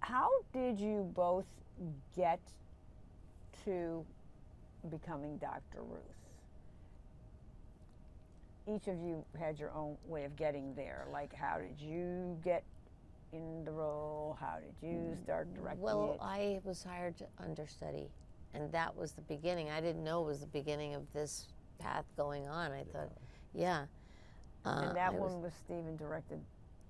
How did you both get to becoming Dr. Ruth? Each of you had your own way of getting there. Like, how did you get in the role? How did you start directing Well, it? I was hired to understudy, and that was the beginning. I didn't know it was the beginning of this path going on. I thought, yeah. And that one was Stephen directed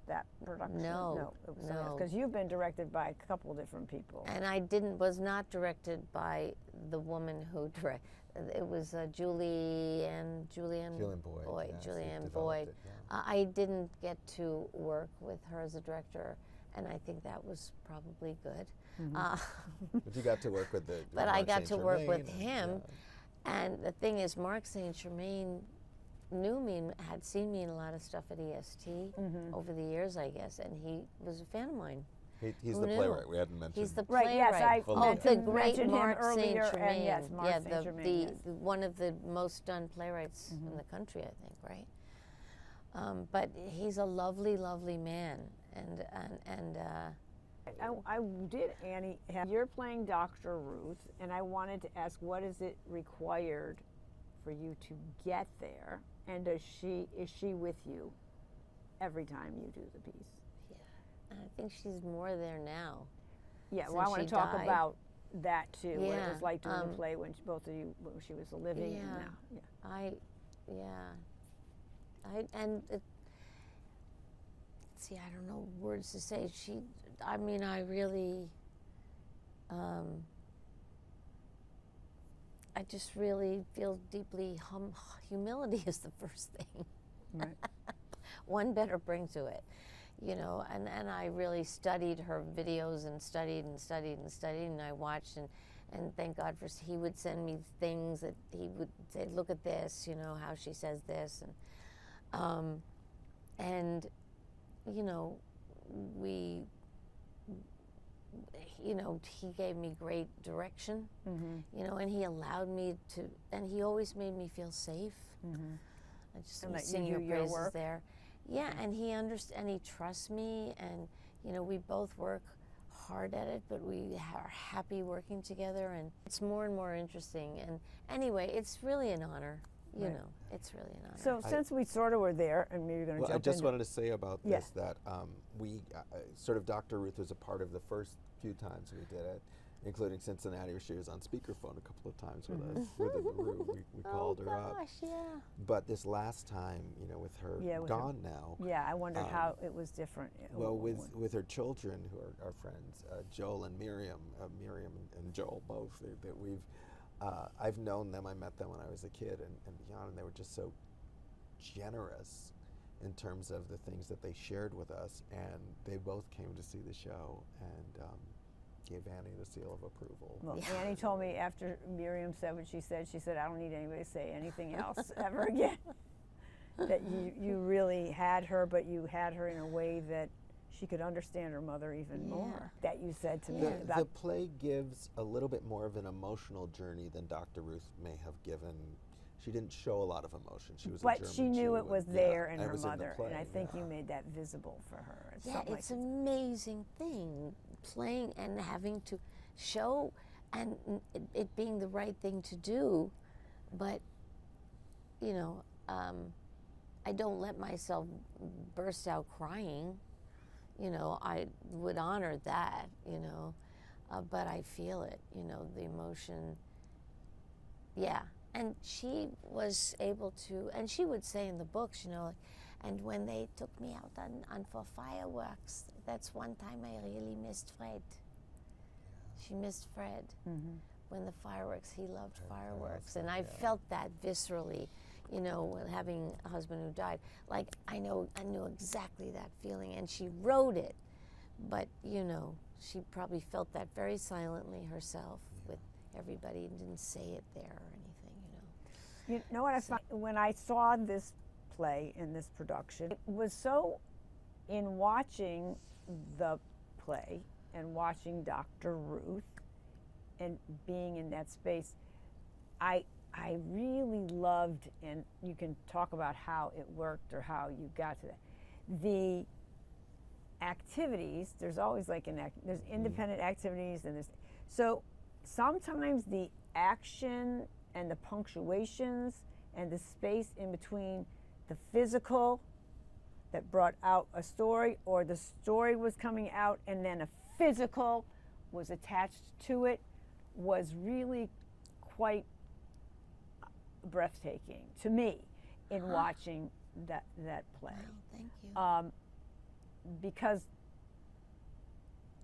that production? No, it was no. because you've been directed by a couple of different people. And I was not directed by the woman who directed. It was Julianne Boyd. Yes, Julianne Boyd. I didn't get to work with her as a director, and I think that was probably good. But you got to work with the. But I got to work with him, yeah. and the thing is, Mark St. Germain knew me and had seen me in a lot of stuff at EST over the years, I guess, and he was a fan of mine. He's the playwright. We hadn't mentioned. He's the Right, playwright. yes, the great mentioned Mark him earlier, St. Germain. and yes, Mark St. Germain, yes. One of the most done playwrights in the country, I think, right? But he's a lovely, lovely man, and I did, Annie. You're playing Dr. Ruth, and I wanted to ask, what is it required for you to get there? And is she with you every time you do the piece? I think she's more there now. Yeah, well, I want to talk about that too. What it was like doing the play when both of you, when she was living and now. See, I don't know words to say. I mean, I really, I just really feel deeply, humility is the first thing. Right. One better bring to it. You know, and I really studied her videos and studied and studied and studied, and I watched, and thank God for, he would send me things that he would say, look at this, you know, how she says this, and you know, he gave me great direction, you know, and he allowed me to, and he always made me feel safe. I just sing your praises there. Yeah, and he and he trusts me, and you know, we both work hard at it, but we are happy working together, and it's more and more interesting. And anyway, it's really an honor. You know, it's really an honor. So since we sort of were there, and maybe you're going to jump in. I just wanted to say about this that we sort of Dr. Ruth was a part of the first few times we did it, including Cincinnati, where she was on speakerphone a couple of times with us. With the room, we called her up. But this last time, you know, with her gone now. Yeah, I wondered how it was different. Well, with her children, who are our friends, Joel and Miriam, Miriam and Joel both, that we've. I've known them. I met them when I was a kid and beyond, and they were just so generous in terms of the things that they shared with us. And they both came to see the show and gave Annie the seal of approval. Well, Annie told me after Miriam said what she said, I don't need anybody to say anything else ever again. That you really had her, but you had her in a way that she could understand her mother even more. That you said to me about... The play gives a little bit more of an emotional journey than Dr. Ruth may have given. She didn't show a lot of emotion. She was But she knew it was there in her mother, play, and I think you made that visible for her. It's an amazing thing, playing and having to show, and it being the right thing to do, but, you know, I don't let myself burst out crying. You know, I would honor that, you know, but I feel it, you know, the emotion. Yeah, and she was able to, and she would say in the books, you know, like, and when they took me out on for fireworks, that's one time I really missed Fred. She missed Fred. When the fireworks, he loved fireworks, and I felt that viscerally. You know, having a husband who died, like I knew exactly that feeling, and she wrote it, but you know, she probably felt that very silently herself with everybody and didn't say it there or anything, you know. You know what I found when I saw this play in this production, it was so, in watching the play and watching Dr. Ruth and being in that space, I really loved, and you can talk about how it worked or how you got to that, activities, there's always like there's independent activities, and there's, so sometimes the action and the punctuations and the space in between the physical that brought out a story, or the story was coming out and then a physical was attached to it, was really quite breathtaking to me in watching that play. Wow, thank you. Because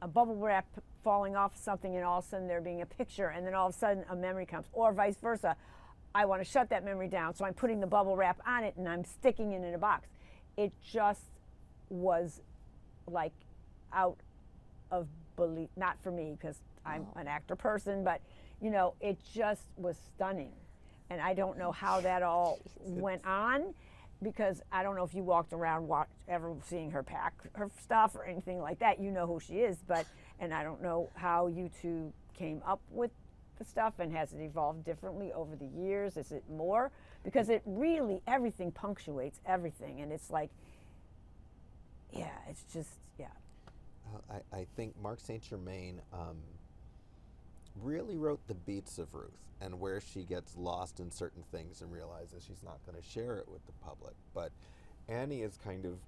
a bubble wrap falling off something, and all of a sudden there being a picture, and then all of a sudden a memory comes, or vice versa. I want to shut that memory down, so I'm putting the bubble wrap on it and I'm sticking it in a box. It just was like out of belief, not for me because I'm an actor person, but you know, it just was stunning. And I don't know how that all went on, because I don't know if you walked around ever seeing her pack her stuff or anything like that. You know who she is, but, and I don't know how you two came up with the stuff, and has it evolved differently over the years? Is it more? Because it really, everything punctuates everything, and it's like, yeah, it's just, yeah. I think Mark St. Germain really wrote the beats of Ruth, and where she gets lost in certain things and realizes she's not going to share it with the public. But Annie is kind of,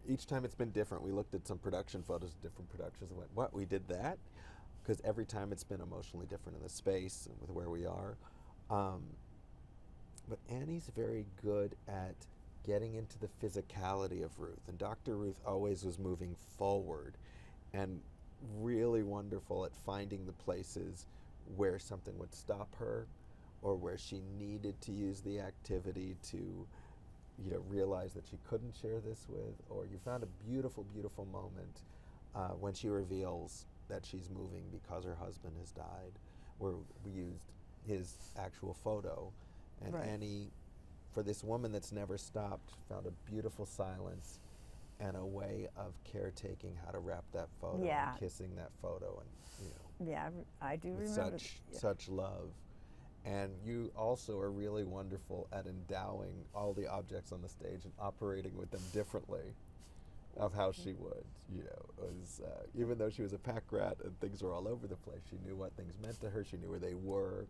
each time it's been different. We looked at some production photos of different productions and went, what, we did that? Because every time it's been emotionally different in the space and with where we are. But Annie's very good at getting into the physicality of Ruth, and Dr. Ruth always was moving forward and really wonderful at finding the places where something would stop her, or where she needed to use the activity to, you know, realize that she couldn't share this with. Or you found a beautiful, beautiful moment when she reveals that she's moving because her husband has died, where we used his actual photo. And Right. Annie, for this woman that's never stopped, found a beautiful silence and a way of caretaking how to wrap that photo, Yeah. and kissing that photo, and you know, Yeah, I do with remember. such love. And you also are really wonderful at endowing all the objects on the stage and operating with them differently of how she would. You know, it was, even though she was a pack rat and things were all over the place, she knew what things meant to her. She knew where they were.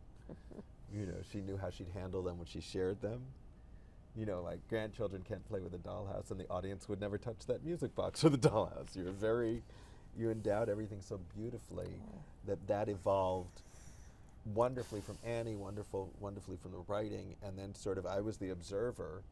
You know, she knew how she'd handle them when she shared them. You know, like grandchildren can't play with a dollhouse, and the audience would never touch that music box or the dollhouse. You endowed everything so beautifully that evolved wonderfully from Annie, wonderfully from the writing, and then sort of I was the observer